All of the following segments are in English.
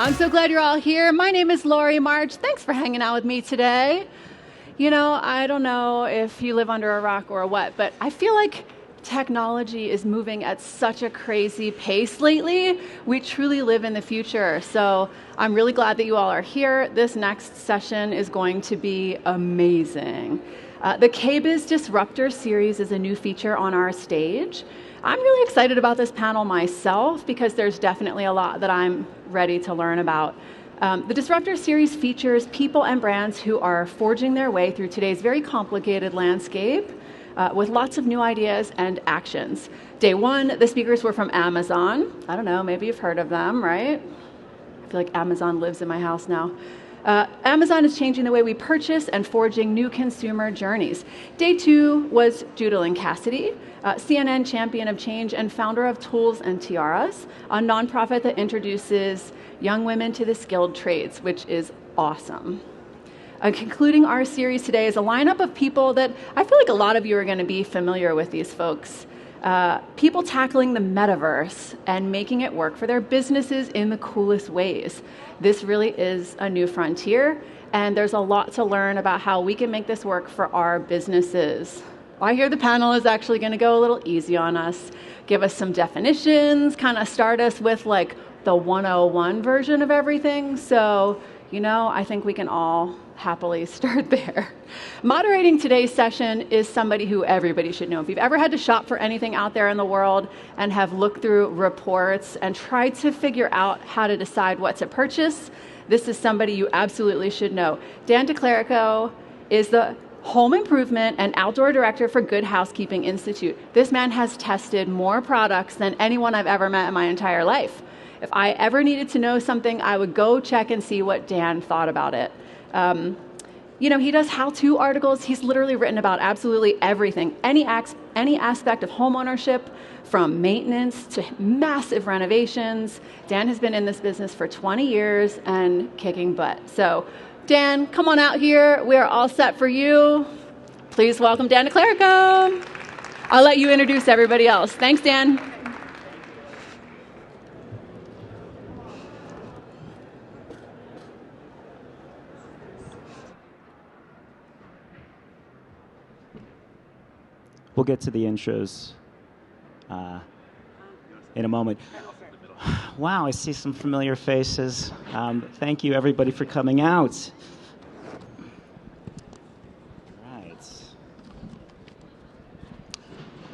I'm so glad you're all here. My name is Lori March. Thanks for hanging out with me today. You know, I don't know if you live under a rock or what, but I feel like technology is moving at such a crazy pace lately. We truly live in the future. So I'm really glad that you all are here. This next session is going to be amazing. The KBIS Disruptor series is a new feature on our stage. I'm really excited about this panel myself because there's definitely a lot that I'm ready to learn about. The Disruptor series features people and brands who are forging their way through today's very complicated landscape with lots of new ideas and actions. Day one, the speakers were from Amazon. I don't know, maybe you've heard of them, right? I feel like Amazon lives in my house now. Amazon is changing the way we purchase and forging new consumer journeys. Day two was Judith and Cassidy, CNN champion of change and founder of Tools and Tiaras, a nonprofit that introduces young women to the skilled trades, which is awesome. Concluding our series today is a lineup of people that I feel like a lot of you are going to be familiar with these folks. People tackling the metaverse and making it work for their businesses in the coolest ways. This really is a new frontier, and there's a lot to learn about how we can make this work for our businesses. I hear the panel is actually going to go a little easy on us, give us some definitions, kind of start us with like the 101 version of everything. So, you know, I think we can all happily start there. Moderating today's session is somebody who everybody should know. If you've ever had to shop for anything out there in the world and have looked through reports and tried to figure out how to decide what to purchase, this is somebody you absolutely should know. Dan DeClerico is the Home Improvement and Outdoor Director for Good Housekeeping Institute. This man has tested more products than anyone I've ever met in my entire life. If I ever needed to know something, I would go check and see what Dan thought about it. You know, he does how-to articles. He's literally written about absolutely everything, any aspect of home ownership, from maintenance to massive renovations. Dan has been in this business for 20 years and kicking butt. So, Dan, come on out here. We are all set for you. Please welcome Dan DeClerico. I'll let you introduce everybody else. Thanks, Dan. We'll get to the intros in a moment. Wow, I see some familiar faces. Thank you, everybody, for coming out. Right.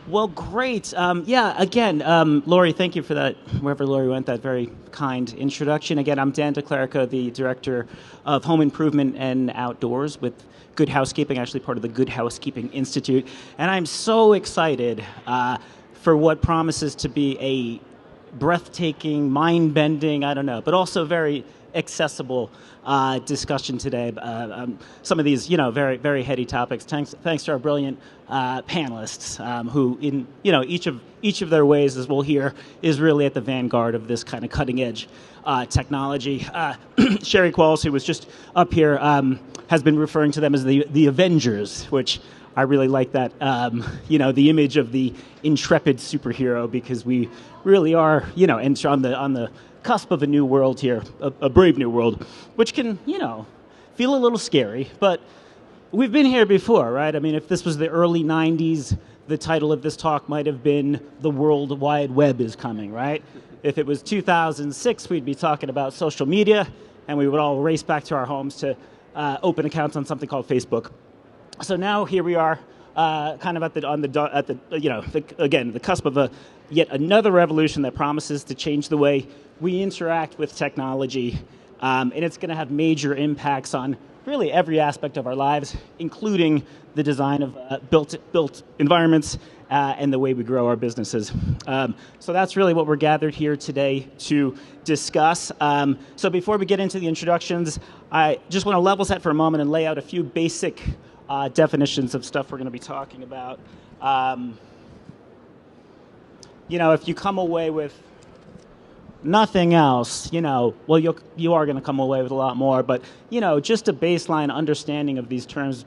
Well, great. Yeah, again, Lori, thank you for that, wherever Lori went, that very kind introduction. Again, I'm Dan DeClerico, the Director of Home Improvement and Outdoors with Good Housekeeping, actually part of the Good Housekeeping Institute. And I'm so excited for what promises to be a breathtaking, mind-bending, I don't know, but also very accessible discussion today. Some of these, you know, very, very heady topics. Thanks to our brilliant panelists who, in each of their ways, as we'll hear, is really at the vanguard of this kind of cutting-edge technology. Sherry Qualls, who was just up here, has been referring to them as the Avengers, which I really like that, the image of the intrepid superhero, because we really are, and on the cusp of a new world here, a brave new world, which can, feel a little scary, but we've been here before, right? I mean, if this was the early 90s, the title of this talk might have been The World Wide Web is Coming, right? If it was 2006, we'd be talking about social media, and we would all race back to our homes to open accounts on something called Facebook. So now here we are, kind of the cusp of yet another revolution that promises to change the way we interact with technology, and it's going to have major impacts on really every aspect of our lives, including the design of built environments and the way we grow our businesses. So that's really what we're gathered here today to discuss. So before we get into the introductions, I just want to level set for a moment and lay out a few basic definitions of stuff we're going to be talking about. If you come away with nothing else, you are going to come away with a lot more. But, just a baseline understanding of these terms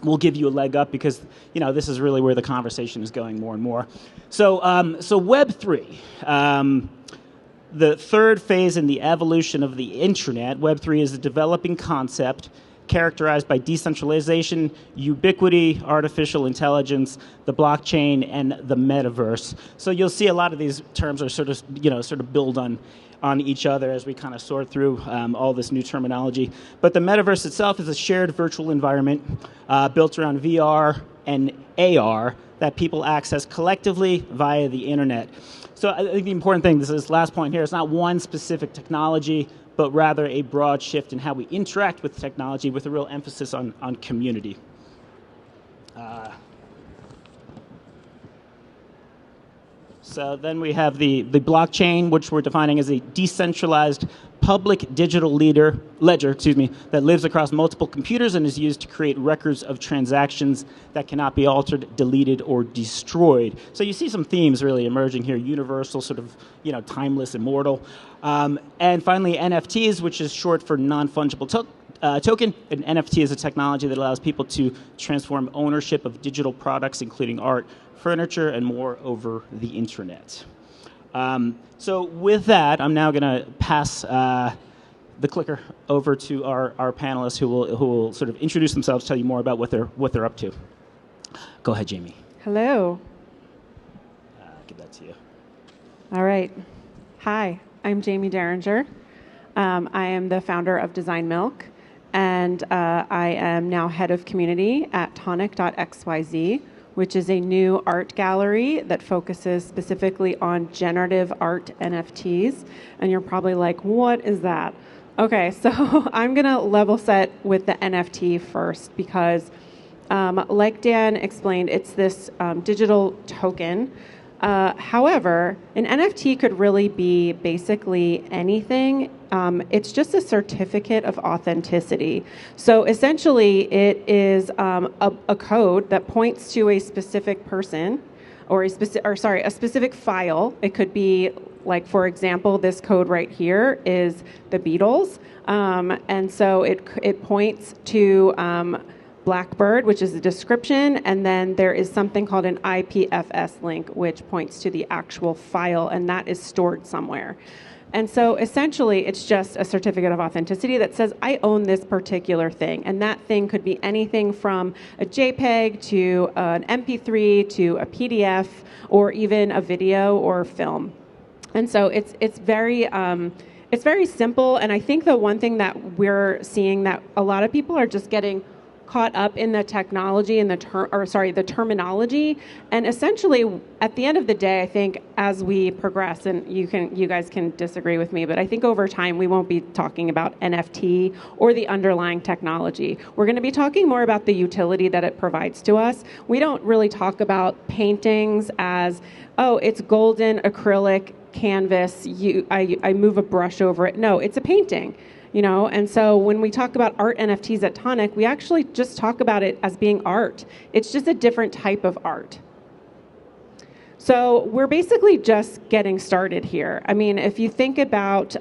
will give you a leg up because, this is really where the conversation is going more and more. So Web3. The third phase in the evolution of the internet, Web3, is a developing concept characterized by decentralization, ubiquity, artificial intelligence, the blockchain, and the metaverse. So you'll see a lot of these terms are sort of build on each other as we kind of sort through all this new terminology. But the metaverse itself is a shared virtual environment built around VR and AR that people access collectively via the internet. So I think the important thing, this last point here, is not one specific technology, but rather a broad shift in how we interact with technology with a real emphasis on community. So then we have the blockchain, which we're defining as a decentralized public digital ledger, that lives across multiple computers and is used to create records of transactions that cannot be altered, deleted, or destroyed. So you see some themes really emerging here: universal, sort of, timeless, immortal. And finally, NFTs, which is short for non-fungible token. An NFT is a technology that allows people to transform ownership of digital products, including art, furniture, and more, over the internet. So with that, I'm now going to pass the clicker over to our panelists, who will sort of introduce themselves, tell you more about what they're up to. Go ahead, Jamie. Hello. Give that to you. All right. Hi, I'm Jaime Derringer. I am the founder of DesignMilk, and I am now head of community at Tonic.xyz, which is a new art gallery that focuses specifically on generative art NFTs. And you're probably like, what is that? Okay, so I'm going to level set with the NFT first, because like Dan explained, it's this digital token. However, an NFT could really be basically anything. It's just a certificate of authenticity. So essentially, it is a code that points to a specific person, or a specific file. It could be, like, for example, this code right here is the Beatles, and so it points to Blackbird, which is the description, and then there is something called an IPFS link, which points to the actual file, and that is stored somewhere. And so essentially, it's just a certificate of authenticity that says, I own this particular thing. And that thing could be anything from a JPEG to an MP3 to a PDF, or even a video or film. And so it's very simple. And I think the one thing that we're seeing, that a lot of people are just getting caught up in the technology and the terminology. And essentially, at the end of the day, I think as we progress, and you guys can disagree with me, but I think over time we won't be talking about NFT or the underlying technology. We're going to be talking more about the utility that it provides to us. We don't really talk about paintings as, oh, it's golden acrylic canvas, I move a brush over it. No, it's a painting. And so when we talk about art NFTs at Tonic, we actually just talk about it as being art. It's just a different type of art. So we're basically just getting started here. I mean, if you think about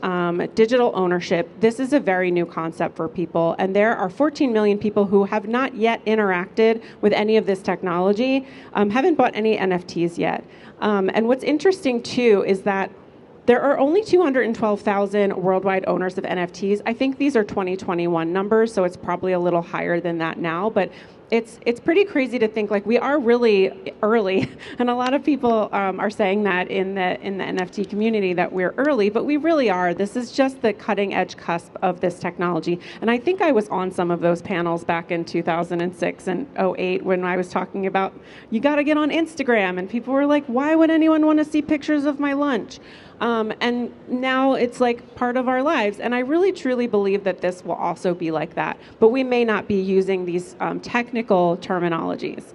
digital ownership, this is a very new concept for people. And there are 14 million people who have not yet interacted with any of this technology, haven't bought any NFTs yet. And what's interesting, too, is that there are only 212,000 worldwide owners of NFTs. I think these are 2021 numbers, so it's probably a little higher than that now. But it's pretty crazy to think, like, we are really early, and a lot of people are saying that in the NFT community, that we're early, but we really are. This is just the cutting edge cusp of this technology. And I think I was on some of those panels back in 2006 and 2008 when I was talking about, you got to get on Instagram, and people were like, why would anyone want to see pictures of my lunch? And now it's like part of our lives. And I really, truly believe that this will also be like that. But we may not be using these technical terminologies.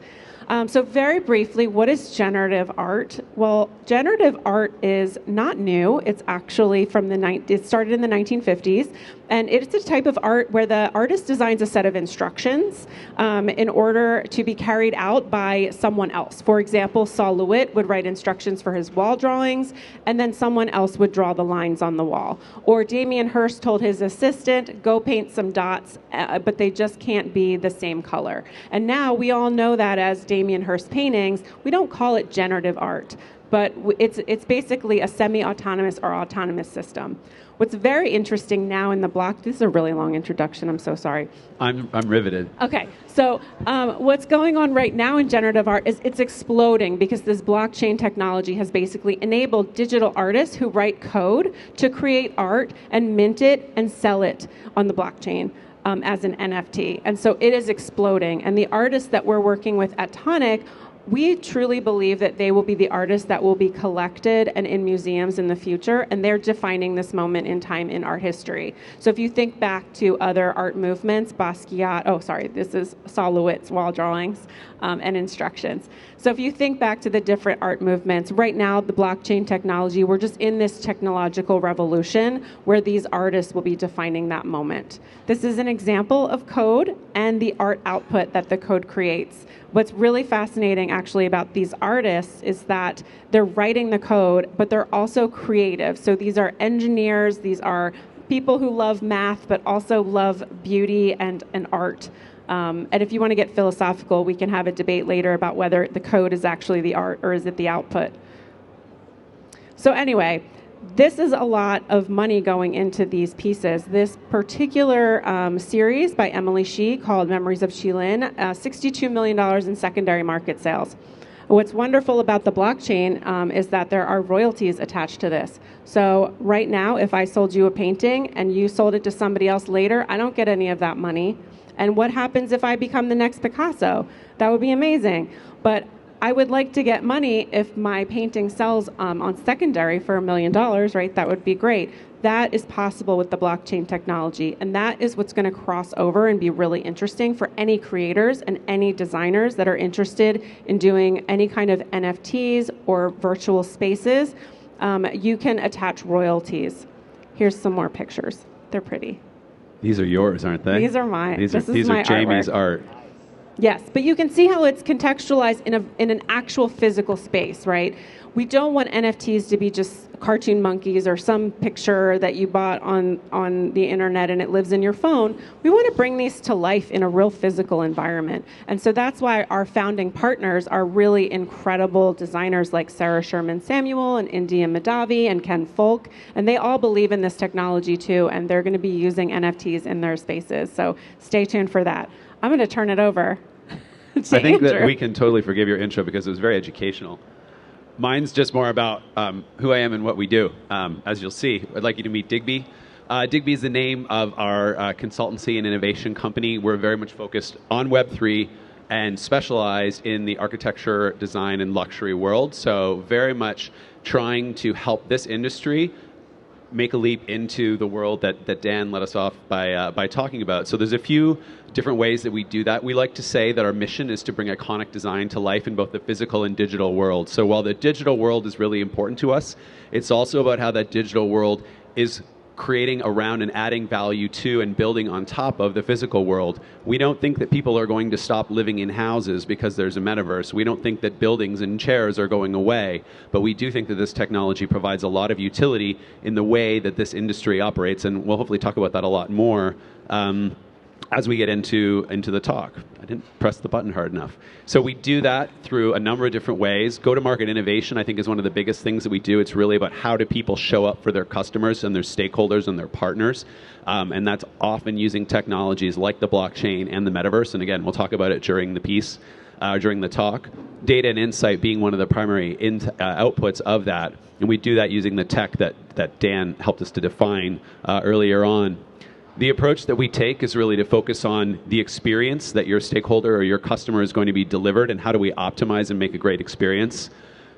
So very briefly, what is generative art? Well, generative art is not new. It's actually it started in the 1950s. And it's a type of art where the artist designs a set of instructions in order to be carried out by someone else. For example, Saul LeWitt would write instructions for his wall drawings, and then someone else would draw the lines on the wall. Or Damien Hirst told his assistant, go paint some dots, but they just can't be the same color. And now we all know that as Damien Hirst paintings, we don't call it generative art. but it's basically a semi-autonomous or autonomous system. What's very interesting now in the block, this is a really long introduction, I'm so sorry. I'm riveted. Okay, so what's going on right now in generative art is it's exploding because this blockchain technology has basically enabled digital artists who write code to create art and mint it and sell it on the blockchain as an NFT. And so it is exploding. And the artists that we're working with at Tonic, we truly believe that they will be the artists that will be collected and in museums in the future, and they're defining this moment in time in art history. So if you think back to other art movements, Basquiat, this is Saul Lewitt's wall drawings and instructions. So if you think back to the different art movements, right now the blockchain technology, we're just in this technological revolution where these artists will be defining that moment. This is an example of code and the art output that the code creates. What's really fascinating actually about these artists is that they're writing the code, but they're also creative. So these are engineers, these are people who love math, but also love beauty and art. And if you want to get philosophical, we can have a debate later about whether the code is actually the art or is it the output. So anyway, this is a lot of money going into these pieces. This particular series by Emily Shi called Memories of Qilin, $62 million in secondary market sales. What's wonderful about the blockchain is that there are royalties attached to this. So right now, if I sold you a painting and you sold it to somebody else later, I don't get any of that money. And what happens if I become the next Picasso? That would be amazing. But I would like to get money if my painting sells on secondary for $1 million, right? That would be great. That is possible with the blockchain technology. And that is what's going to cross over and be really interesting for any creators and any designers that are interested in doing any kind of NFTs or virtual spaces. You can attach royalties. Here's some more pictures. They're pretty. These are yours, aren't they? These are mine. These are Jamie's art. Yes, but you can see how it's contextualized in an actual physical space, right? We don't want NFTs to be just cartoon monkeys or some picture that you bought on the internet and it lives in your phone. We want to bring these to life in a real physical environment. And so that's why our founding partners are really incredible designers like Sarah Sherman Samuel and India Madhavi and Ken Folk. And they all believe in this technology too, and they're going to be using NFTs in their spaces. So stay tuned for that. I'm going to turn it over to I think Andrew. that we can totally forgive your intro because it was very educational. Mine's just more about who I am and what we do. As you'll see, I'd like you to meet Digby. Digby is the name of our consultancy and innovation company. We're very much focused on Web3 and specialized in the architecture, design, and luxury world. So very much trying to help this industry make a leap into the world that Dan let us off by talking about. So there's a few different ways that we do that. We like to say that our mission is to bring iconic design to life in both the physical and digital world. So while the digital world is really important to us, it's also about how that digital world is creating around and adding value to and building on top of the physical world. We don't think that people are going to stop living in houses because there's a metaverse. We don't think that buildings and chairs are going away, but we do think that this technology provides a lot of utility in the way that this industry operates, and we'll hopefully talk about that a lot more as we get into the talk. I didn't press the button hard enough. So we do that through a number of different ways. Go-to-market innovation, I think, is one of the biggest things that we do. It's really about how do people show up for their customers and their stakeholders and their partners. And that's often using technologies like the blockchain and the metaverse. And again, we'll talk about it during the piece, during the talk. Data and insight being one of the primary outputs of that. And we do that using the tech that Dan helped us to define earlier on. The approach that we take is really to focus on the experience that your stakeholder or your customer is going to be delivered, and how do we optimize and make a great experience.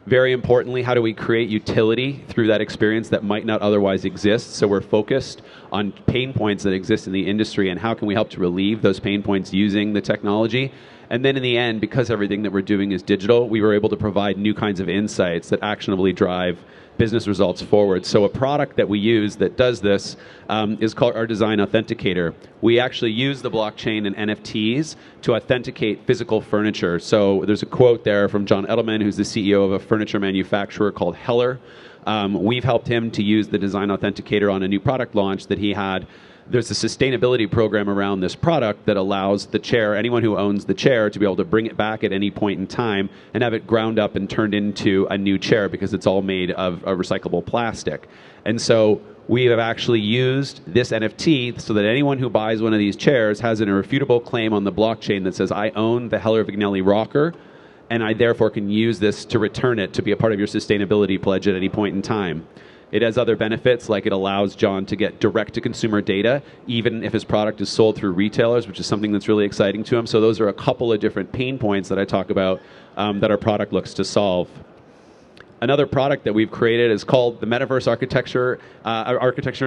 Very importantly, how do we create utility through that experience that might not otherwise exist? So we're focused on pain points that exist in the industry and how can we help to relieve those pain points using the technology. And then in the end, because everything that we're doing is digital, we were able to provide new kinds of insights that actionably drive business results forward. So a product that we use that does this is called our Design Authenticator. We actually use the blockchain and NFTs to authenticate physical furniture. So there's a quote there from John Edelman, who's the CEO of a furniture manufacturer called Heller. We've helped him to use the Design Authenticator on a new product launch that he had there's a sustainability program around this product that allows the chair, anyone who owns the chair, to be able to bring it back at any point in time and have it ground up and turned into a new chair because it's all made of a recyclable plastic. And so we have actually used this NFT so that anyone who buys one of these chairs has an irrefutable claim on the blockchain that says, I own the Heller Vignelli rocker, and I therefore can use this to return it to be a part of your sustainability pledge at any point in time. It has other benefits, like it allows John to get direct-to-consumer data, even if his product is sold through retailers, which is something that's really exciting to him. So those are a couple of different pain points that I talk about that our product looks to solve. Another product that we've created is called the Metaverse Architecture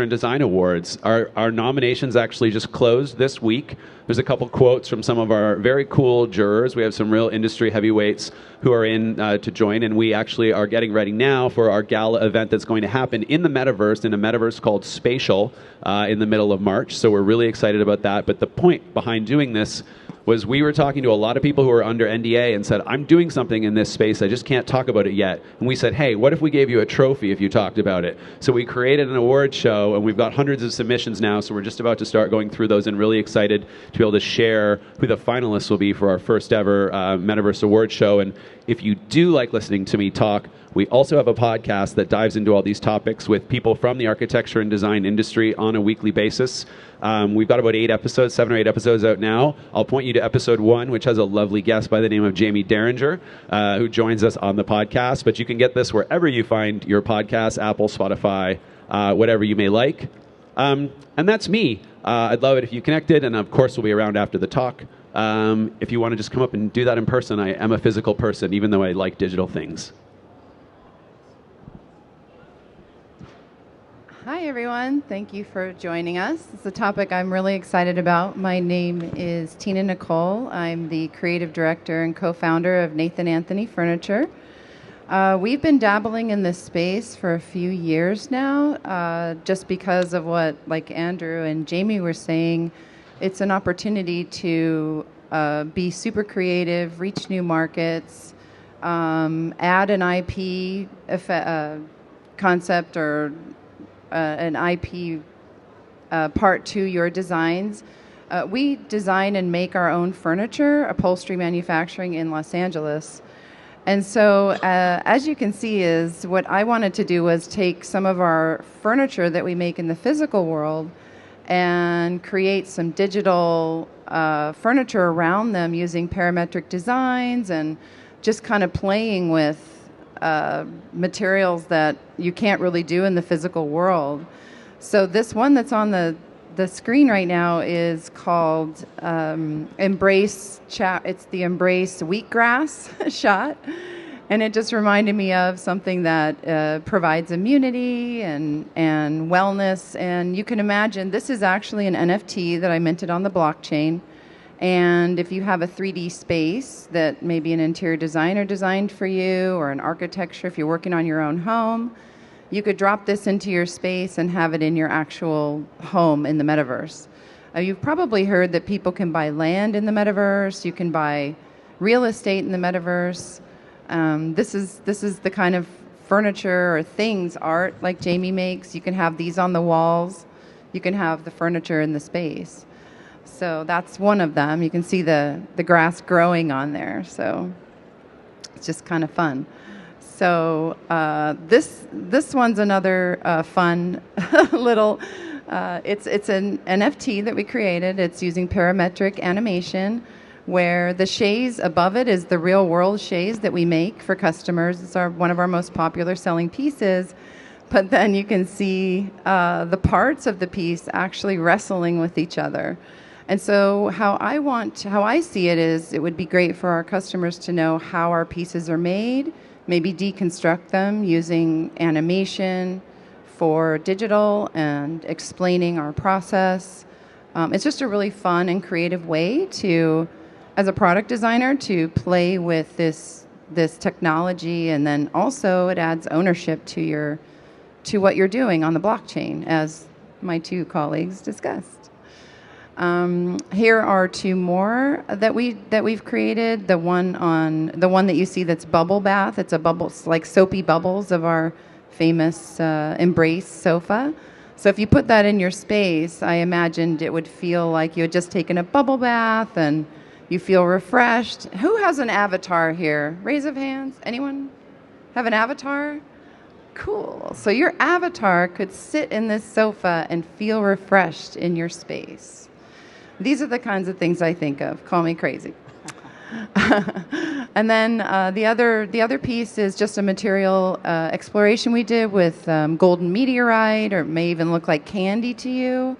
and Design Awards. Our nominations actually just closed this week. There's a couple quotes from some of our very cool jurors. We have some real industry heavyweights who are in to join, and we actually are getting ready now for our gala event that's going to happen in the Metaverse, in a Metaverse called Spatial, in the middle of March. So we're really excited about that. But the point behind doing this was we were talking to a lot of people who were under NDA and said, I'm doing something in this space, I just can't talk about it yet. And we said, hey, what if we gave you a trophy if you talked about it? So we created an award show, and we've got hundreds of submissions now, so we're just about to start going through those and really excited to be able to share who the finalists will be for our first ever Metaverse Award Show. And if you do like listening to me talk, we also have a podcast that dives into all these topics with people from the architecture and design industry on a weekly basis. We've got about 7 or 8 episodes out now. I'll point you to episode 1, which has a lovely guest by the name of Jaime Derringer, who joins us on the podcast. But you can get this wherever you find your podcasts, Apple, Spotify, whatever you may like. And that's me. I'd love it if you connected, and of course we'll be around after the talk. If you want to just come up and do that in person, I am a physical person, even though I like digital things. Hi, everyone. Thank you for joining us. It's a topic I'm really excited about. My name is Tina Nicole. I'm the creative director and co-founder of Nathan Anthony Furniture. We've been dabbling in this space for a few years now, just because of what, like Andrew and Jamie were saying, it's an opportunity to be super creative, reach new markets, add an IP concept or an IP part to your designs. We design and make our own furniture, upholstery manufacturing in Los Angeles. And so, as you can see, is what I wanted to do was take some of our furniture that we make in the physical world and create some digital furniture around them using parametric designs and just kind of playing with materials that you can't really do in the physical world. So this one that's on the screen right now is called Embrace Chat. It's the Embrace Wheatgrass shot. And it just reminded me of something that provides immunity and wellness. And you can imagine this is actually an NFT that I minted on the blockchain. And if you have a 3D space that maybe an interior designer designed for you or an architecture, if you're working on your own home, you could drop this into your space and have it in your actual home in the metaverse. You've probably heard that people can buy land in the metaverse. You can buy real estate in the metaverse. This is the kind of furniture or things, art like Jamie makes. You can have these on the walls. You can have the furniture in the space. So that's one of them. You can see the grass growing on there. So it's just kind of fun. So this one's another fun little. It's an NFT that we created. It's using parametric animation, where the chaise above it is the real world chaise that we make for customers. It's one of our most popular selling pieces. But then you can see the parts of the piece actually wrestling with each other. And so how I see it is, it would be great for our customers to know how our pieces are made, maybe deconstruct them using animation for digital and explaining our process. It's just a really fun and creative way to, as a product designer, to play with this technology, and then also it adds ownership to what you're doing on the blockchain, as my two colleagues discussed. Here are two more that we've created. The one that you see that's bubble bath. It's like soapy bubbles of our famous Embrace sofa. So if you put that in your space, I imagined it would feel like you had just taken a bubble bath and you feel refreshed. Who has an avatar here? Raise of hands. Anyone have an avatar? Cool. So your avatar could sit in this sofa and feel refreshed in your space. These are the kinds of things I think of. Call me crazy. And then the other piece is just a material exploration we did with golden meteorite, or it may even look like candy to you,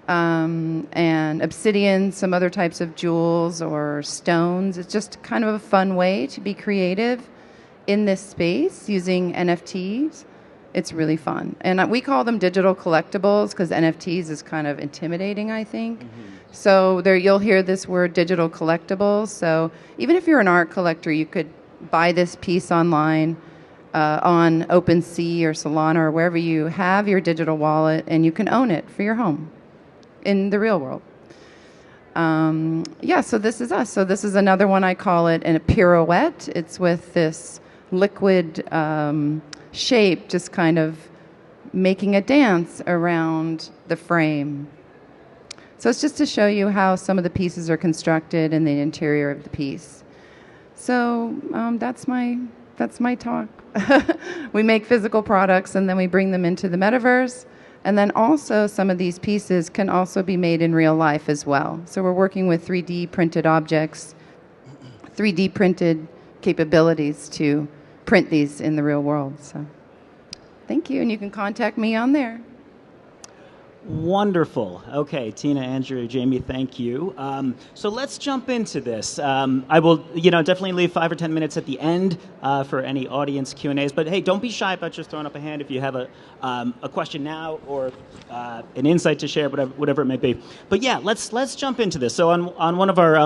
and obsidian, some other types of jewels or stones. It's just kind of a fun way to be creative in this space using NFTs. It's really fun. And we call them digital collectibles because NFTs is kind of intimidating, I think. Mm-hmm. So there you'll hear this word digital collectibles. So even if you're an art collector, you could buy this piece online on OpenSea or Solana or wherever you have your digital wallet, and you can own it for your home in the real world. So this is us. So this is another one. I call it a pirouette. It's with this liquid shape just kind of making a dance around the frame. So it's just to show you how some of the pieces are constructed in the interior of the piece. So that's my talk. We make physical products and then we bring them into the metaverse. And then also some of these pieces can also be made in real life as well. So we're working with 3D printed objects, 3D printed capabilities to print these in the real world. So thank you, and you can contact me on there. Wonderful. Okay, Tina, Andrew, Jamie, thank you. So let's jump into this. I will, definitely leave 5 or 10 minutes at the end for any audience Q&As. But hey, don't be shy about just throwing up a hand if you have a question now or an insight to share, whatever it may be. But yeah, let's jump into this. So on one of our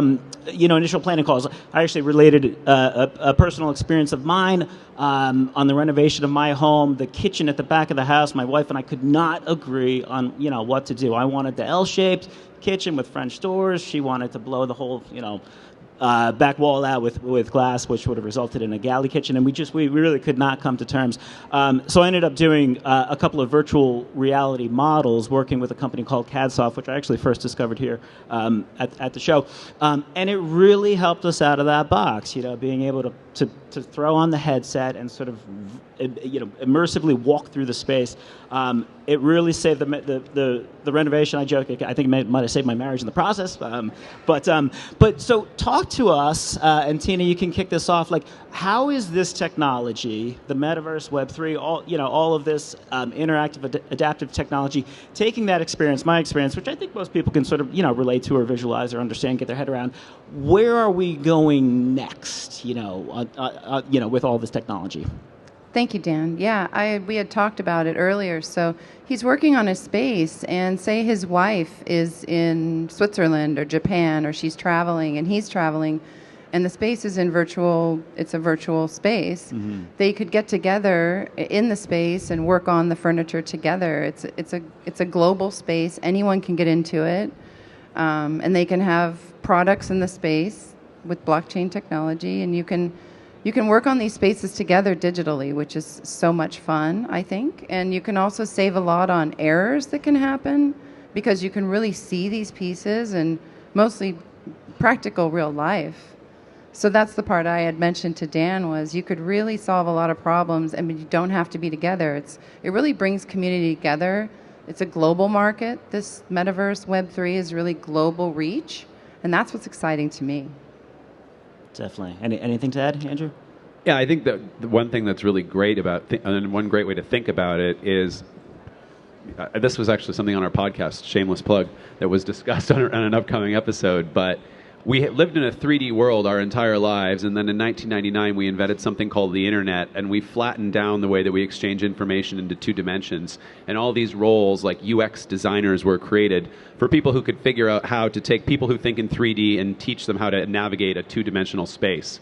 initial planning calls, I actually related a personal experience of mine on the renovation of my home, the kitchen at the back of the house. My wife and I could not agree on what to do. I wanted the L-shaped kitchen with French doors. She wanted to blow the whole back wall out with glass, which would have resulted in a galley kitchen, and we really could not come to terms. So I ended up doing a couple of virtual reality models, working with a company called CADSoft, which I actually first discovered here at the show, and it really helped us out of that box. Being able to throw on the headset and sort of immersively walk through the space. It really saved the renovation. I joke, I think it might have saved my marriage in the process. But so talk to us, and Tina, you can kick this off. Like, how is this technology, the metaverse, Web3, all of this interactive, adaptive technology, taking that experience, my experience, which I think most people can sort of relate to or visualize or understand, get their head around. Where are we going next? With all this technology. Thank you, Dan. Yeah, we had talked about it earlier. So he's working on a space, and say his wife is in Switzerland or Japan, or she's traveling and he's traveling, and the space is it's a virtual space. Mm-hmm. They could get together in the space and work on the furniture together. It's a global space. Anyone can get into it, and they can have products in the space with blockchain technology, and you can work on these spaces together digitally, which is so much fun, I think. And you can also save a lot on errors that can happen because you can really see these pieces and mostly practical real life. So that's the part I had mentioned to Dan, was you could really solve a lot of problems and you don't have to be together. It really brings community together. It's a global market. This metaverse Web3 is really global reach, and that's what's exciting to me. Definitely. Anything to add, Andrew? Yeah, I think that the one thing that's really great about, and one great way to think about it is, this was actually something on our podcast, shameless plug, that was discussed on an upcoming episode, but we lived in a 3D world our entire lives, and then in 1999 we invented something called the internet, and we flattened down the way that we exchange information into 2 dimensions. And all these roles, like UX designers, were created for people who could figure out how to take people who think in 3D and teach them how to navigate a 2-dimensional space.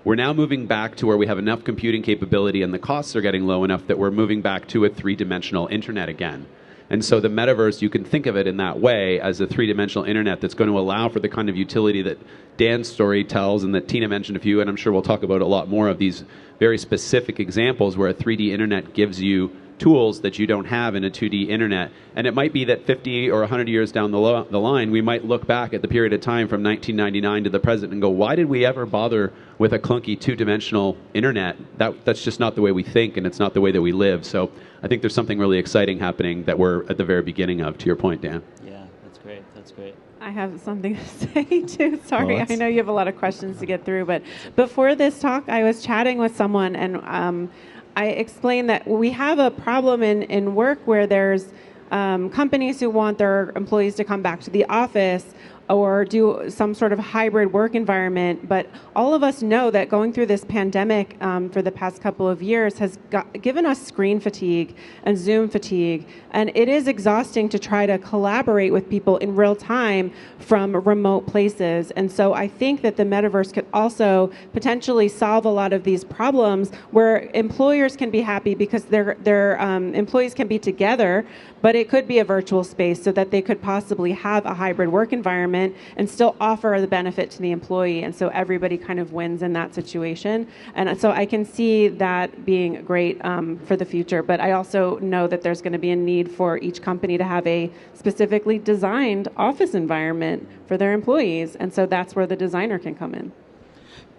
We're now moving back to where we have enough computing capability and the costs are getting low enough that we're moving back to a 3-dimensional internet again. And so the metaverse, you can think of it in that way, as a 3-dimensional internet that's going to allow for the kind of utility that Dan's story tells and that Tina mentioned a few, and I'm sure we'll talk about a lot more of these very specific examples where a 3D internet gives you tools that you don't have in a 2D internet. And it might be that 50 or 100 years down the line, we might look back at the period of time from 1999 to the present and go, why did we ever bother with a clunky two-dimensional internet? That's just not the way we think, and it's not the way that we live. So I think there's something really exciting happening that we're at the very beginning of, to your point, Dan. Yeah, that's great. That's great. I have something to say too. Sorry, Well, I know you have a lot of questions to get through, but before this talk, I was chatting with someone, and I explained that we have a problem in work where there's companies who want their employees to come back to the office or do some sort of hybrid work environment. But all of us know that going through this pandemic for the past couple of years has given us screen fatigue and Zoom fatigue. And it is exhausting to try to collaborate with people in real time from remote places. And so I think that the metaverse could also potentially solve a lot of these problems where employers can be happy because their employees can be together, but it could be a virtual space so that they could possibly have a hybrid work environment and still offer the benefit to the employee. And so everybody kind of wins in that situation. And so I can see that being great for the future. But I also know that there's going to be a need for each company to have a specifically designed office environment for their employees. And so that's where the designer can come in.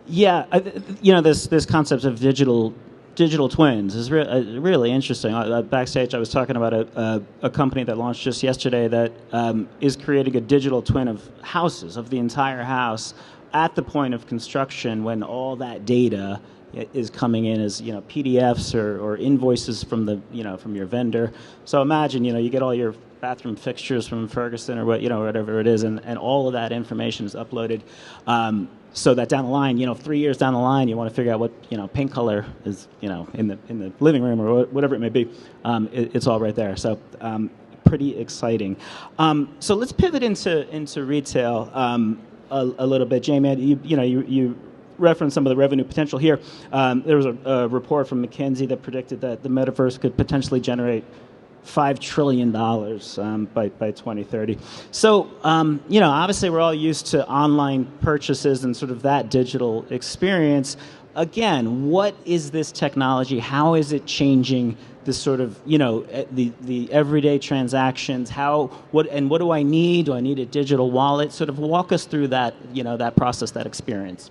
Yeah, this concept of digital twins is really interesting. Backstage, I was talking about a company that launched just yesterday that is creating a digital twin of houses, of the entire house, at the point of construction when all that data is coming in as PDFs or invoices from from your vendor. So imagine you get all your bathroom fixtures from Ferguson or whatever it is, and all of that information is uploaded. So that down the line, 3 years down the line, you want to figure out what paint color is in the living room or whatever it may be. It's all right there. So pretty exciting. So let's pivot into retail a little bit. Jamie, you referenced some of the revenue potential here. There was a report from McKinsey that predicted that the metaverse could potentially generate $5 trillion by 2030. So, obviously we're all used to online purchases and sort of that digital experience. Again, what is this technology? How is it changing this sort of, the everyday transactions? What do I need? Do I need a digital wallet? Sort of walk us through that, that process, that experience.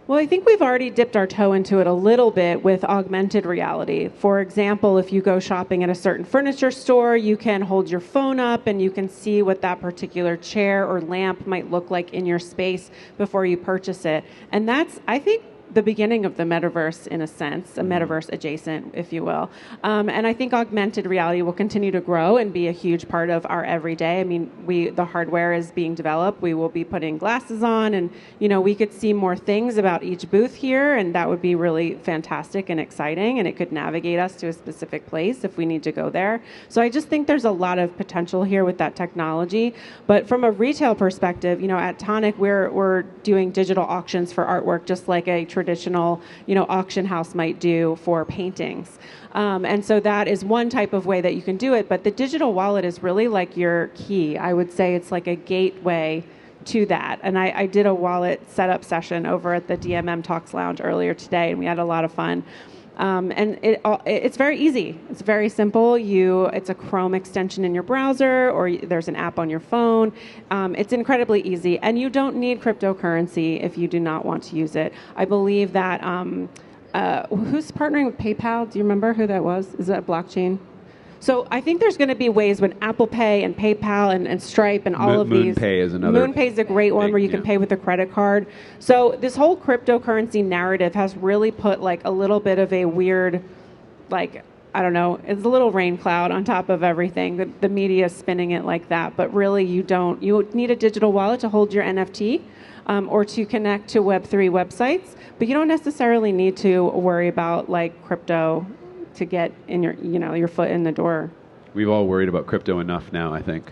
Well, I think we've already dipped our toe into it a little bit with augmented reality. For example, if you go shopping at a certain furniture store, you can hold your phone up and you can see what that particular chair or lamp might look like in your space before you purchase it. And that's, I think, the beginning of the metaverse in a sense, a metaverse adjacent, if you will. And I think augmented reality will continue to grow and be a huge part of our everyday. I mean, the hardware is being developed. We will be putting glasses on and, we could see more things about each booth here, and that would be really fantastic and exciting, and it could navigate us to a specific place if we need to go there. So I just think there's a lot of potential here with that technology. But from a retail perspective, at Tonic, we're doing digital auctions for artwork, just like a traditional, auction house might do for paintings. And so that is one type of way that you can do it. But the digital wallet is really like your key. I would say it's like a gateway to that. And I did a wallet setup session over at the DMM Talks Lounge earlier today, and we had a lot of fun. And it's very easy. It's very simple. It's a Chrome extension in your browser, or there's an app on your phone. It's incredibly easy, and you don't need cryptocurrency if you do not want to use it. I believe that who's partnering with PayPal? Do you remember who that was? Is that blockchain? So I think there's going to be ways when Apple Pay and PayPal and Stripe and all of these. MoonPay is another. MoonPay is a great one where you can pay with a credit card. So this whole cryptocurrency narrative has really put like a little bit of a weird, I don't know, it's a little rain cloud on top of everything. The media is spinning it like that, but really you need a digital wallet to hold your NFT or to connect to Web3 websites, but you don't necessarily need to worry about crypto to get in your foot in the door. We've all worried about crypto enough now, I think.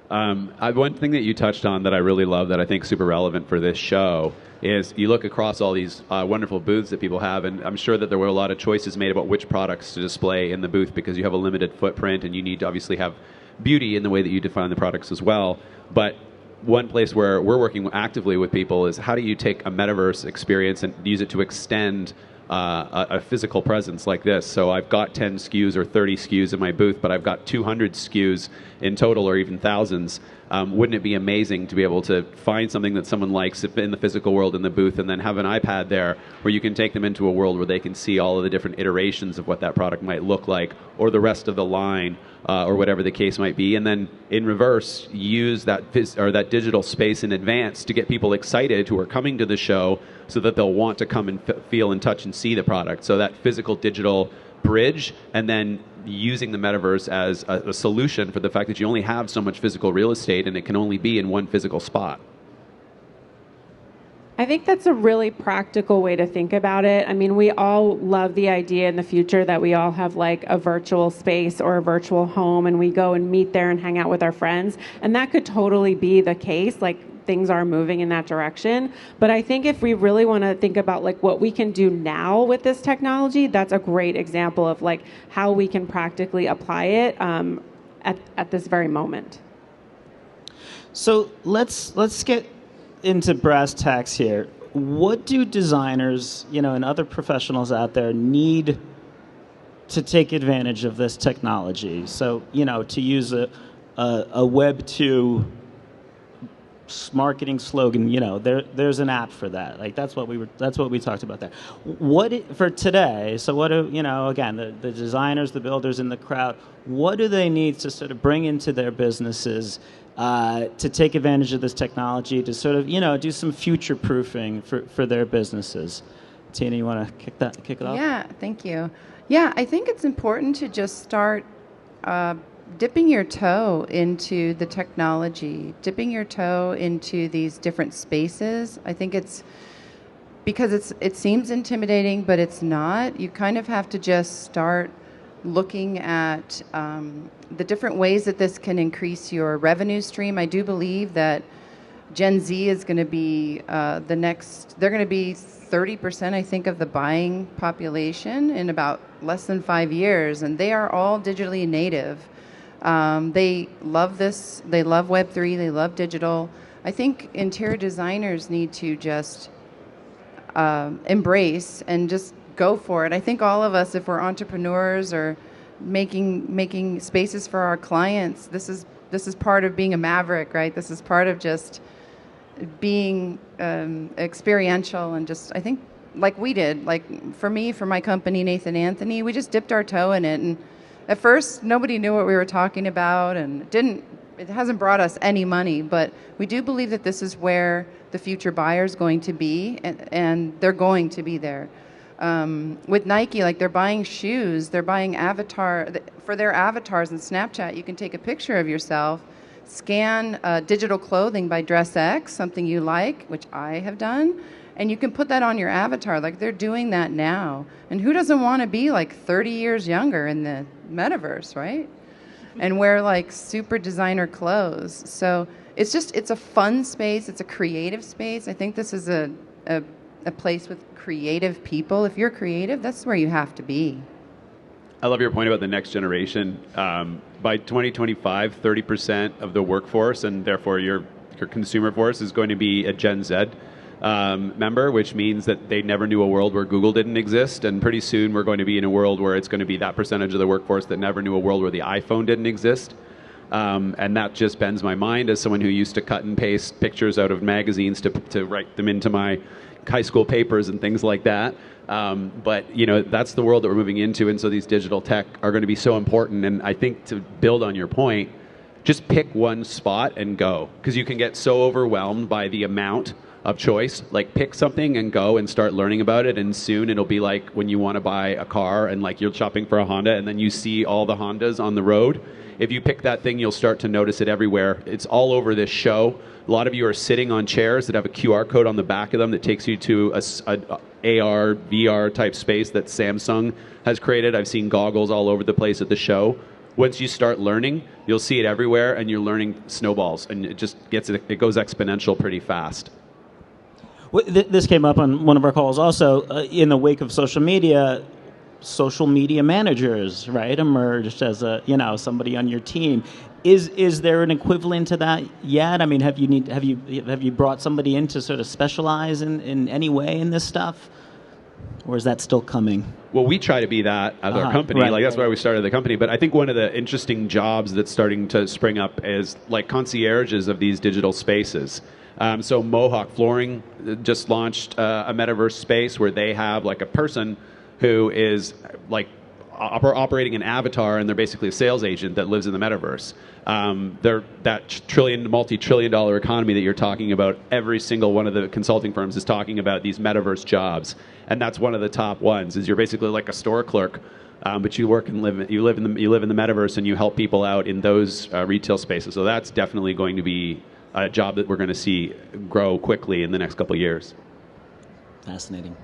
One thing that you touched on that I really love that I think is super relevant for this show is you look across all these wonderful booths that people have, and I'm sure that there were a lot of choices made about which products to display in the booth because you have a limited footprint and you need to obviously have beauty in the way that you define the products as well. But one place where we're working actively with people is how do you take a metaverse experience and use it to extend a physical presence like this. So I've got 10 SKUs or 30 SKUs in my booth, but I've got 200 SKUs in total, or even thousands. Wouldn't it be amazing to be able to find something that someone likes in the physical world in the booth, and then have an iPad there where you can take them into a world where they can see all of the different iterations of what that product might look like, or the rest of the line, or whatever the case might be, and then in reverse use that that digital space in advance to get people excited who are coming to the show, so that they'll want to come and feel and touch and see the product. So that physical digital bridge, and then using the metaverse as a solution for the fact that you only have so much physical real estate and it can only be in one physical spot. I think that's a really practical way to think about it. I mean, we all love the idea in the future that we all have like a virtual space or a virtual home, and we go and meet there and hang out with our friends. And that could totally be the case. Like, things are moving in that direction. But I think if we really want to think about like what we can do now with this technology, that's a great example of like how we can practically apply it at this very moment. So let's get into brass tacks here. What do designers, and other professionals out there need to take advantage of this technology? So, to use a Web 2 marketing slogan, there's an app for that. Like, that's what we talked about there. For today, so what do, again, the designers, the builders in the crowd, what do they need to sort of bring into their businesses to take advantage of this technology, to sort of, do some future proofing for their businesses? Tina, you want to kick it off? Yeah, thank you. Yeah, I think it's important to just start dipping your toe into the technology, dipping your toe into these different spaces. I think it's because it seems intimidating, but it's not. You kind of have to just start looking at the different ways that this can increase your revenue stream. I do believe that Gen Z is going to be they're going to be 30%, I think, of the buying population in about less than 5 years, and they are all digitally native. They love this. They love Web3. They love digital. I think interior designers need to just embrace and just go for it. I think all of us, if we're entrepreneurs or making spaces for our clients, this is part of being a maverick, right? This is part of just being experiential, and just, I think, like we did, like for me, for my company, Nathan Anthony, we just dipped our toe in it, and at first nobody knew what we were talking about, and it hasn't brought us any money, but we do believe that this is where the future buyer is going to be, and they're going to be there. With Nike, like, they're buying shoes, they're buying for their avatars in Snapchat. You can take a picture of yourself, scan digital clothing by DressX, something you like, which I have done, and you can put that on your avatar. Like, they're doing that now. And who doesn't want to be like 30 years younger in the metaverse, right? And wear like super designer clothes. So it's a fun space. It's a creative space. I think this is a place with creative people. If you're creative, that's where you have to be. I love your point about the next generation. By 2025, 30% of the workforce, and therefore your consumer force, is going to be a Gen Z member, which means that they never knew a world where Google didn't exist, and pretty soon we're going to be in a world where it's going to be that percentage of the workforce that never knew a world where the iPhone didn't exist. And that just bends my mind as someone who used to cut and paste pictures out of magazines to write them into my high school papers and things like that. But that's the world that we're moving into, and so these digital tech are going to be so important. And I think, to build on your point, just pick one spot and go, because you can get so overwhelmed by the amount of choice. Like, pick something and go and start learning about it, and soon it'll be like when you want to buy a car and like you're shopping for a Honda and then you see all the Hondas on the road. If you pick that thing, you'll start to notice it everywhere. It's all over this show. A lot of you are sitting on chairs that have a QR code on the back of them that takes you to a AR, VR type space that Samsung has created. I've seen goggles all over the place at the show. Once you start learning, you'll see it everywhere, and you're learning snowballs, and it goes exponential pretty fast. This came up on one of our calls also. In the wake of social media managers, right, emerged as somebody on your team. Is there an equivalent to that yet? I mean, have you brought somebody in to sort of specialize in any way in this stuff? Or is that still coming? Well, we try to be that as our company. Right, like that's right. why we started the company. But I think one of the interesting jobs that's starting to spring up is like concierges of these digital spaces. So Mohawk Flooring just launched a metaverse space where they have like a person who is like operating an avatar, and they're basically a sales agent that lives in the metaverse. They're that multi-trillion-dollar economy that you're talking about. Every single one of the consulting firms is talking about these metaverse jobs, and that's one of the top ones. Is you're basically like a store clerk, but you work and live in the metaverse, and you help people out in those retail spaces. So that's definitely going to be a job that we're going to see grow quickly in the next couple of years. Fascinating.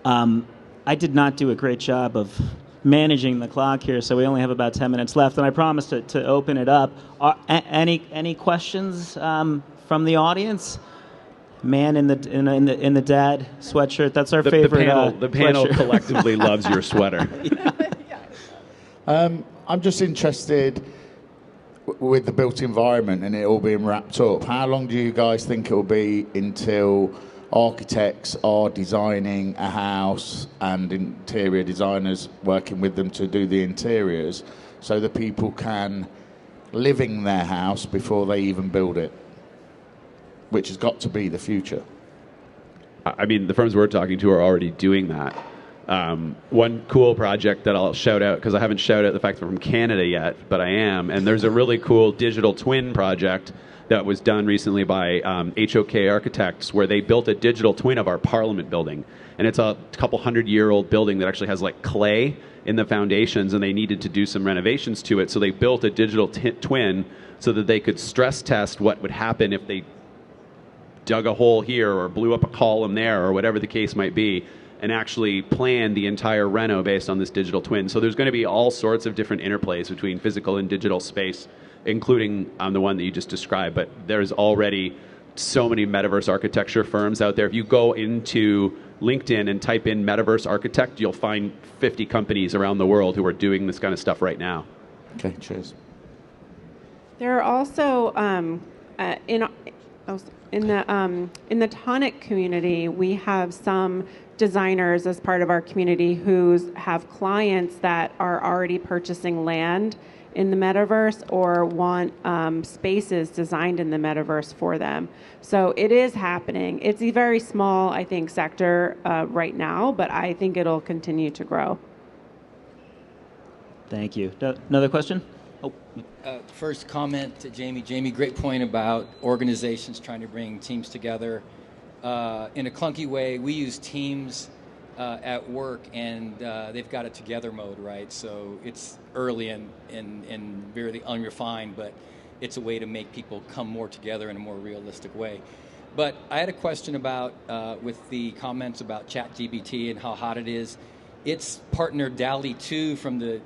I did not do a great job of managing the clock here, so we only have about 10 minutes left, and I promised to open it up. Any questions from the audience? Man in the dad sweatshirt. That's our favorite. The panel sweatshirt. collectively loves your sweater. I'm just interested with the built environment and it all being wrapped up. How long do you guys think it will be until architects are designing a house and interior designers working with them to do the interiors so that people can live in their house before they even build it, which has got to be the future? I mean, the firms we're talking to are already doing that. One cool project that I'll shout out, because I haven't shouted out the fact that I'm from Canada yet, but I am, and there's a really cool digital twin project that was done recently by HOK Architects, where they built a digital twin of our Parliament building. And it's a couple 100-year-old building that actually has like clay in the foundations, and they needed to do some renovations to it. So they built a digital twin so that they could stress test what would happen if they dug a hole here or blew up a column there or whatever the case might be, and actually plan the entire reno based on this digital twin. So there's going to be all sorts of different interplays between physical and digital space, including the one that you just described. But there's already so many metaverse architecture firms out there. If you go into LinkedIn and type in metaverse architect, you'll find 50 companies around the world who are doing this kind of stuff right now. Okay, cheers. There are also in the Tonic community, we have some designers as part of our community who have clients that are already purchasing land in the metaverse or want spaces designed in the metaverse for them. So it is happening. It's a very small, I think, sector right now, but I think it'll continue to grow. Thank you. Another question? Oh. First comment to Jamie. Jamie, great point about organizations trying to bring teams together. In a clunky way, we use Teams at work, and they've got a together mode, right? So it's early and very unrefined, but it's a way to make people come more together in a more realistic way. But I had a question about, with the comments about ChatGPT and how hot it is. It's partner DALL-E 2 from the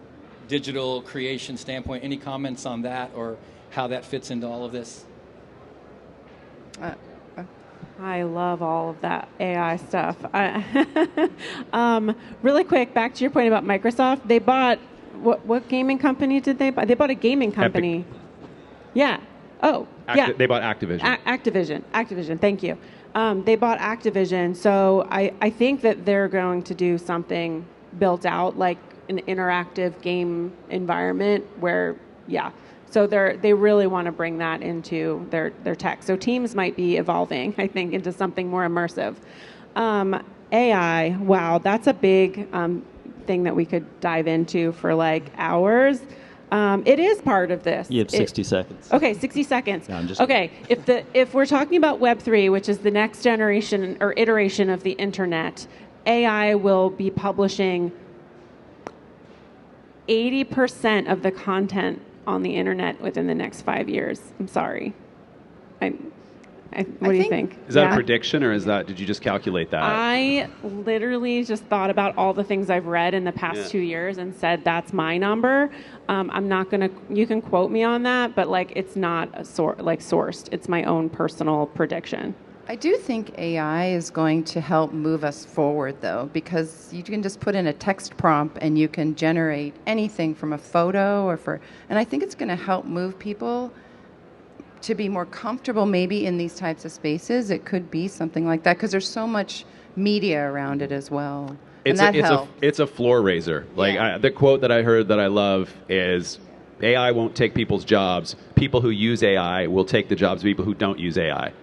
digital creation standpoint. Any comments on that or how that fits into all of this? I love all of that AI stuff. Really quick, back to your point about Microsoft. They bought, what gaming company did they buy? They bought a gaming company. Epic. Yeah. Oh, yeah. They bought Activision. Activision, thank you. They bought Activision, so I think that they're going to do something built out, like an interactive game environment where, yeah. So they really want to bring that into their tech. So Teams might be evolving, I think, into something more immersive. AI, wow, that's a big thing that we could dive into for like hours. It is part of this. You have 60 seconds. Okay, 60 seconds. No, I'm just okay, if we're talking about Web3, which is the next generation or iteration of the internet, AI will be publishing 80% of the content on the internet within the next 5 years. I'm sorry. What do you think? Is that a prediction, or did you just calculate that? I literally just thought about all the things I've read in the past 2 years and said that's my number. I'm not gonna. You can quote me on that, but like it's not sourced. It's my own personal prediction. I do think AI is going to help move us forward, though, because you can just put in a text prompt and you can generate anything from a photo and I think it's going to help move people to be more comfortable maybe in these types of spaces. It could be something like that because there's so much media around it as well. It's and that helps. It's a floor raiser. Like the quote that I heard that I love is, AI won't take people's jobs. People who use AI will take the jobs of people who don't use AI.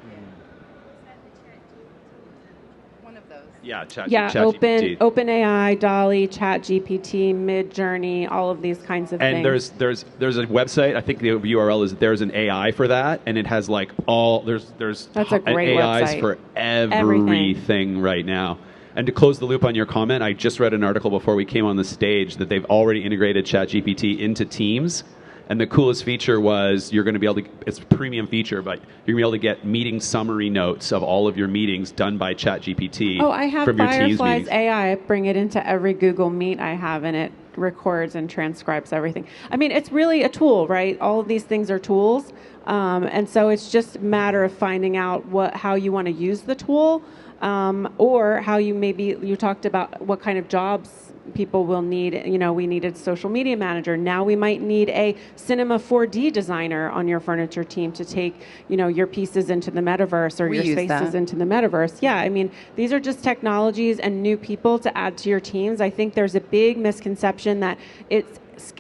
One of those. Yeah, OpenAI, DALL-E, ChatGPT, Midjourney, all of these kinds of and things. there's a website. I think the URL is there's an AI for that, and it has like there's That's a great AIs website. for everything right now. And to close the loop on your comment, I just read an article before we came on the stage that they've already integrated ChatGPT into Teams. And the coolest feature was you're going to be able to, it's a premium feature, but you're going to be able to get meeting summary notes of all of your meetings done by ChatGPT. Oh, I have from your Teams Firefly's meetings. AI. I bring it into every Google Meet I have, and it records and transcribes everything. I mean, it's really a tool, right? All of these things are tools. And so it's just a matter of finding out how you want to use the tool. Or how you talked about what kind of jobs people will need. You know, we needed social media manager. Now we might need a cinema 4D designer on your furniture team to take, your pieces into the metaverse or your spaces into the metaverse. Yeah, I mean, these are just technologies and new people to add to your teams. I think there's a big misconception that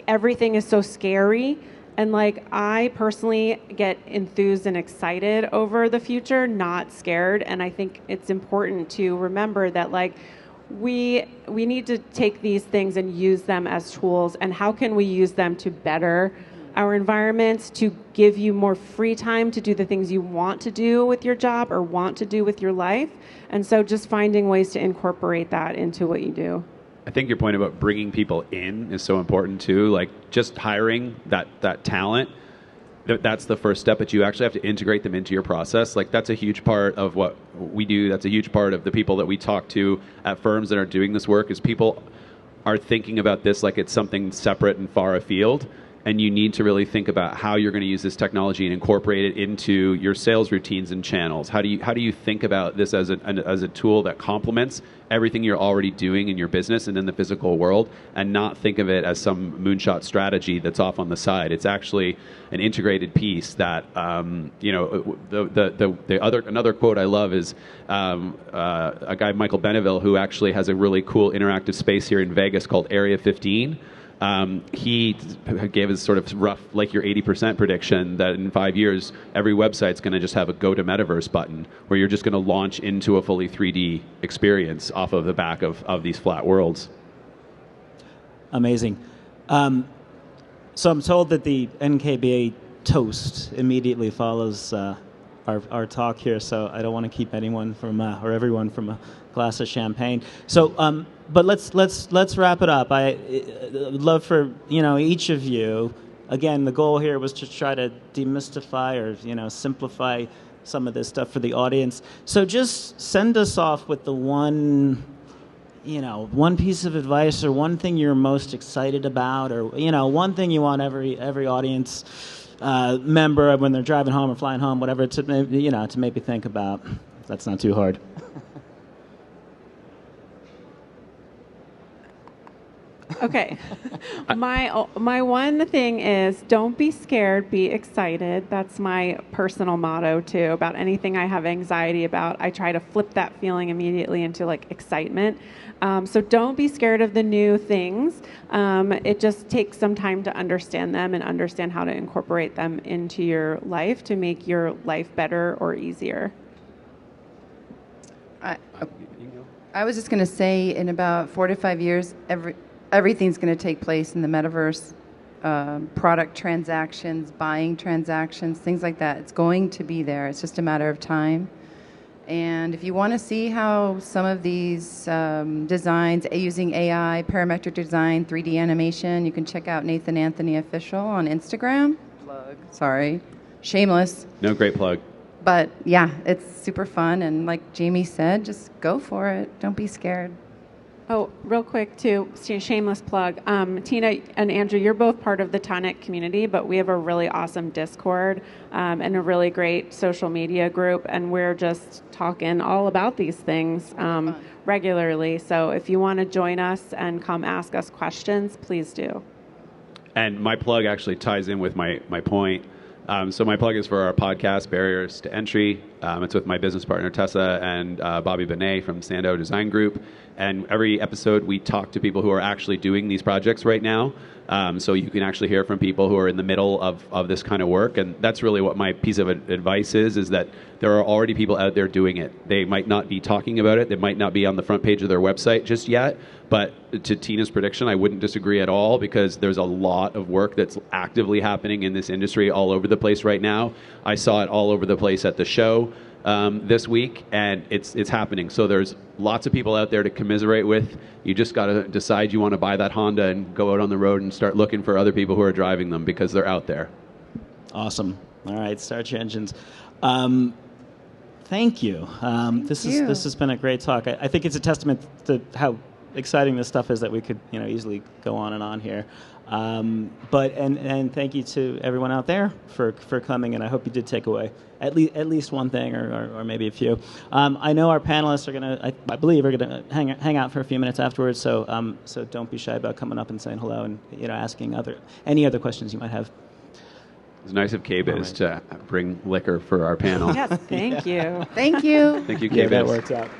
everything is so scary. And I personally get enthused and excited over the future, not scared. And I think it's important to remember that we need to take these things and use them as tools. And how can we use them to better our environments, to give you more free time to do the things you want to do with your job or want to do with your life? And so just finding ways to incorporate that into what you do. I think your point about bringing people in is so important too. Like just hiring that talent, that's the first step, but you actually have to integrate them into your process. Like that's a huge part of what we do. That's a huge part of the people that we talk to at firms that are doing this work is people are thinking about this like it's something separate and far afield. And you need to really think about how you're going to use this technology and incorporate it into your sales routines and channels. How do you think about this as a tool that complements everything you're already doing in your business and in the physical world, and not think of it as some moonshot strategy that's off on the side? It's actually an integrated piece that another quote I love is a guy, Michael Beneville, who actually has a really cool interactive space here in Vegas called Area 15. He gave his sort of rough, like your 80% prediction that in 5 years, every website's going to just have a go to Metaverse button where you're just going to launch into a fully 3D experience off of the back of these flat worlds. Amazing. So I'm told that the NKBA toast immediately follows our talk here, so I don't want to keep anyone from or everyone from a glass of champagne. So, but let's wrap it up. I would love for each of you. Again, the goal here was to try to demystify or simplify some of this stuff for the audience. So just send us off with the one piece of advice or one thing you're most excited about, or one thing you want every audience member when they're driving home or flying home, whatever, to maybe think about. That's not too hard. Okay. My one thing is don't be scared, be excited. That's my personal motto too. About anything I have anxiety about, I try to flip that feeling immediately into excitement. So don't be scared of the new things. It just takes some time to understand them and understand how to incorporate them into your life to make your life better or easier. I was just going to say in about 4 to 5 years, everything's going to take place in the metaverse. Product transactions, buying transactions, things like that. It's going to be there. It's just a matter of time. And if you want to see how some of these designs using AI, parametric design, 3D animation, you can check out Nathan Anthony Official on Instagram. Plug. Sorry. Shameless. No, great plug. But yeah, it's super fun. And like Jamie said, just go for it. Don't be scared. Oh, real quick too, shameless plug. Tina and Andrew, you're both part of the Tonic community, but we have a really awesome Discord and a really great social media group, and we're just talking all about these things regularly. So if you want to join us and come ask us questions, please do. And my plug actually ties in with my point. So my plug is for our podcast, Barriers to Entry. It's with my business partner, Tessa, and Bobby Benet from Sandow Design Group. And every episode, we talk to people who are actually doing these projects right now. So you can actually hear from people who are in the middle of this kind of work. And that's really what my piece of advice is that there are already people out there doing it. They might not be talking about it. They might not be on the front page of their website just yet. But to Tina's prediction, I wouldn't disagree at all, because there's a lot of work that's actively happening in this industry all over the place right now. I saw it all over the place at the show this week, and it's happening. So there's lots of people out there to commiserate with. You just got to decide you want to buy that Honda and go out on the road and start looking for other people who are driving them, because they're out there. Awesome. All right, start your engines. Thank you. This has been a great talk. I think it's a testament to how exciting this stuff is that we could easily go on and on here. But thank you to everyone out there for coming, and I hope you did take away at least one thing or maybe a few. I know our panelists are gonna, I believe, are gonna hang out for a few minutes afterwards. So don't be shy about coming up and saying hello and asking any other questions you might have. It's nice of KBIS to bring liquor for our panel. Yes, thank you. Thank you. Thank you, KBIS. Yeah, that works out.